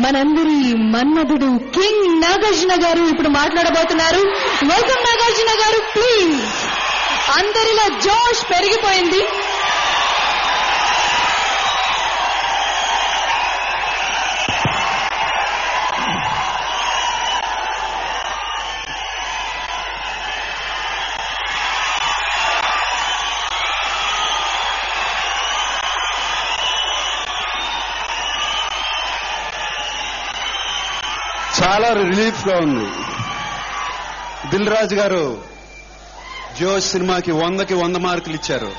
మనందరి మన్మధుడు కింగ్ నాగార్జున గారు ఇప్పుడు మాట్లాడబోతున్నారు. వెల్కమ్ నాగార్జున గారు, ప్లీజ్. అందరిలో జోష్ పెరిగిపోయింది. చాలా రిలీఫ్ గా ఉంది. దిల్ రాజు గారు జోష్ సినిమాకి 100కి 100 మార్కులు ఇచ్చారు.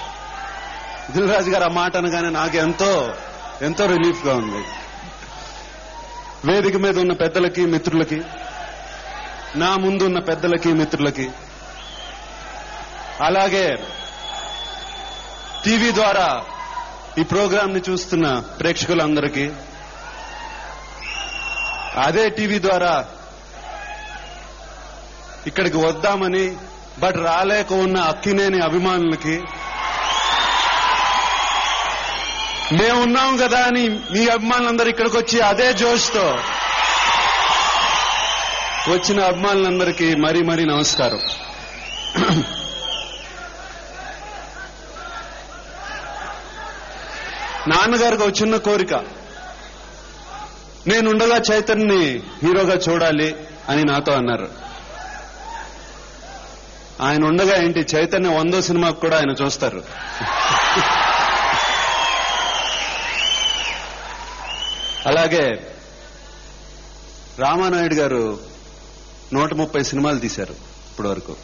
దిల్ రాజు గారు ఆ మాట అనగానే నాకు ఎంతో రిలీఫ్ గా ఉంది. వేదిక మీద ఉన్న పెద్దలకి మిత్రులకి, నా ముందు ఉన్న పెద్దలకి మిత్రులకి, అలాగే టీవీ ద్వారా ఈ ప్రోగ్రాం ని చూస్తున్న ప్రేక్షకులందరికీ, అదే టీవీ ద్వారా ఇక్కడికి వద్దామని బట్ రాలేక ఉన్న అక్కినేని అభిమానులకి, మేమున్నాం కదా అని మీ అభిమానులందరూ ఇక్కడికి వచ్చి అదే జోష్తో వచ్చిన అభిమానులందరికీ మరీ నమస్కారం. నాన్నగారికి ఒక చిన్న కోరిక, నేనుండగా చైతన్యని హీరోగా చూడాలి అని నాతో అన్నారు. ఆయన ఉండగా ఏంటి, చైతన్య 100వ సినిమాకు కూడా ఆయన చూస్తారు. అలాగే రామానాయుడు గారు 130 సినిమాలు తీశారు ఇప్పటి వరకు.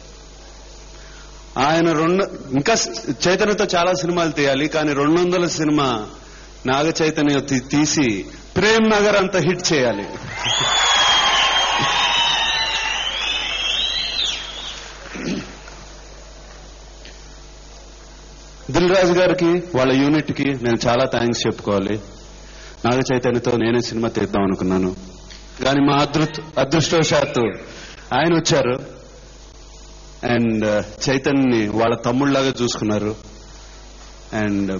ఆయన ఇంకా చైతన్యతో చాలా సినిమాలు తీయాలి, కానీ 200వ సినిమా నాగ చైతన్య తీసి ప్రేమ్ నగర్ అంత హిట్ చేయాలి. దిల్ రాజు గారికి, వాళ్ళ యూనిట్ కి నేను చాలా థ్యాంక్స్ చెప్పుకోవాలి. నాగ చైతన్యతో నేనే సినిమా తీద్దాం అనుకున్నాను, కానీ మా అదృష్టవశాత్తు ఆయన వచ్చారు అండ్ చైతన్యని వాళ్ళ తమ్ముళ్లాగా చూసుకున్నారు. అండ్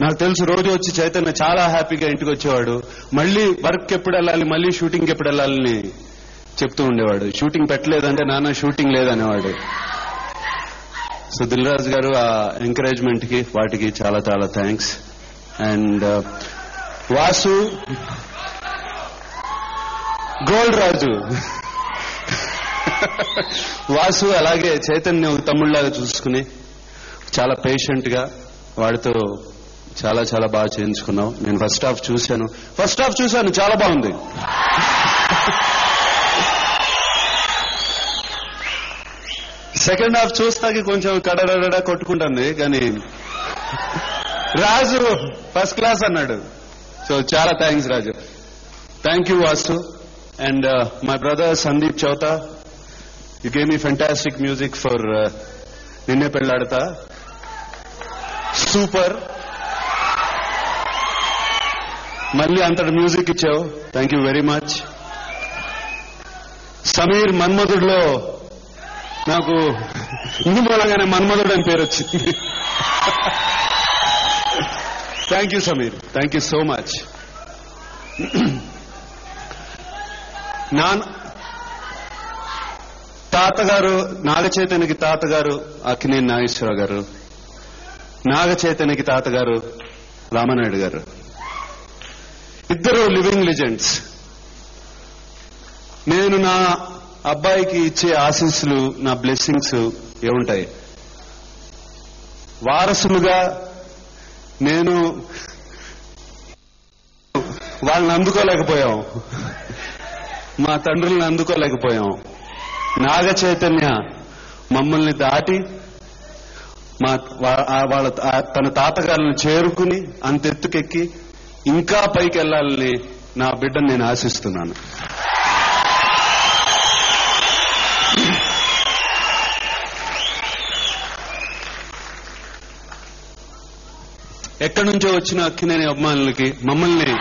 నాకు తెలుసు, రోజు వచ్చి చైతన్య చాలా హ్యాపీగా ఇంటికి వచ్చేవాడు. మళ్ళీ వర్క్ ఎప్పుడు వెళ్ళాలి, మళ్ళీ షూటింగ్ ఎప్పుడు వెళ్ళాలని చెప్తూ ఉండేవాడు. షూటింగ్ పెట్టలేదంటే నాన్న షూటింగ్ లేదనేవాడు. సో దిల్ రాజు గారు ఆ ఎంకరేజ్మెంట్ కి వాటికి చాలా థ్యాంక్స్. అండ్ వాసు, గోల్డ్ రాజు, వాసు అలాగే చైతన్య ఒక తమ్ముళ్లాగా చూసుకుని చాలా పేషెంట్ గా వాడితో చాలా బాగా చేయించుకున్నావు. నేను ఫస్ట్ హాఫ్ చూశాను, చాలా బాగుంది. సెకండ్ హాఫ్ చూస్తాకి కొంచెం కడడడా కొట్టుకుంటుంది, కానీ రాజు ఫస్ట్ క్లాస్ అన్నాడు. సో చాలా thanks Raju. Thank you Vasu. And my brother Sandeep Chowta, you gave me fantastic music for Ninne Pelladatha. Super. మళ్ళీ అంతటి మ్యూజిక్ ఇచ్చావు, thank you very much. Sameer, మన్మధుడిలో నాకు ఇందు మూలంగానే మన్మధుడు అని పేరు వచ్చింది. Thank you Sameer, thank you so much. తాతగారు, నాగ చైతన్యకి తాతగారు అక్కినేని నాగేశ్వరరావు గారు, నాగ చైతన్యకి తాతగారు రామానాయుడు గారు, ఇద్దరు లివింగ్ లెజెండ్స్. నేను నా అబ్బాయికి ఇచ్చే ఆశీస్సులు, నా బ్లెస్సింగ్స్ ఏముంటాయి, వారసులుగా నేను వాళ్ళని అందుకోలేకపోయాం, మా తండ్రులను అందుకోలేకపోయాం. నాగ చైతన్య మమ్మల్ని దాటి తన తాతగారులను చేరుకుని అంతెత్తుకెక్కి ఇంకా పైకి వెళ్లాలని నా బిడ్డను నేను ఆశిస్తున్నాను. ఎక్కడి నుంచో వచ్చిన అక్కినేని అభిమానులకి మమ్మల్ని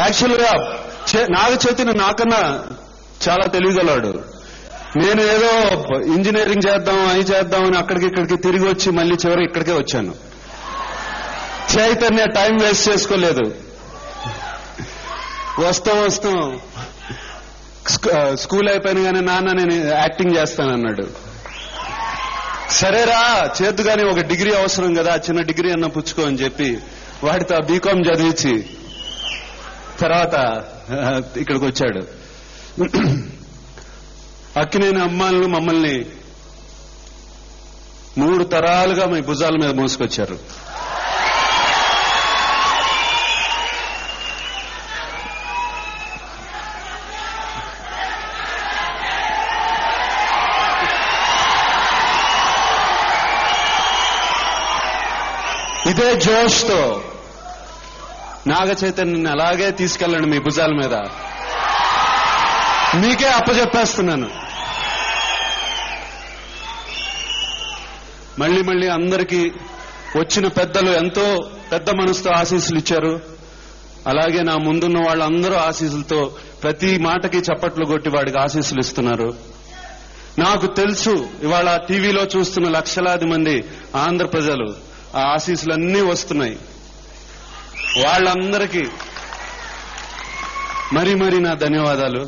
యాక్చువల్గా నాగ చైతన్య నాకన్నా చాలా తెలియగలవాడు. నేను ఏదో ఇంజనీరింగ్ చేద్దాం అవి చేద్దామని అక్కడికి ఇక్కడికి తిరిగి వచ్చి మళ్ళీ చివరికి ఇక్కడికే వచ్చాను. చైతన్య టైం వేస్ట్ చేసుకోలేదు. వస్తాం స్కూల్ అయిపోయినగానే నాన్న నేను యాక్టింగ్ చేస్తానన్నాడు. సరేరా చేద్దు కానీ ఒక డిగ్రీ అవసరం కదా, చిన్న డిగ్రీ అన్న పుచ్చుకో అని చెప్పి వాడితో బీకామ్ చదివించి తర్వాత ఇక్కడికి వచ్చాడు. అక్కినేని అమ్మాయిలు మమ్మల్ని 3 తరాలుగా మీ భుజాల మీద మోసుకొచ్చారు. ఇదే జోష్తో నాగ చైతన్యని అలాగే తీసుకెళ్ళండి మీ భుజాల మీద. మీకే అప్పచెప్పేస్తున్నాను. మళ్ళీ అందరికీ వచ్చిన పెద్దలు ఎంతో పెద్ద మనసుతో ఆశీస్సులు ఇచ్చారు. అలాగే నా ముందున్న వాళ్ళందరూ ఆశీస్సులతో ప్రతి మాటకి చప్పట్లు కొట్టి వాడికి ఆశీస్సులు ఇస్తున్నారు. నాకు తెలుసు ఇవాళ టీవీలో చూస్తున్న లక్షలాది మంది ఆంధ్ర ప్రజలు ఆ ఆశీస్సులన్నీ వస్తున్నాయి. వాళ్ళందరికీ మరీ నా ధన్యవాదాలు.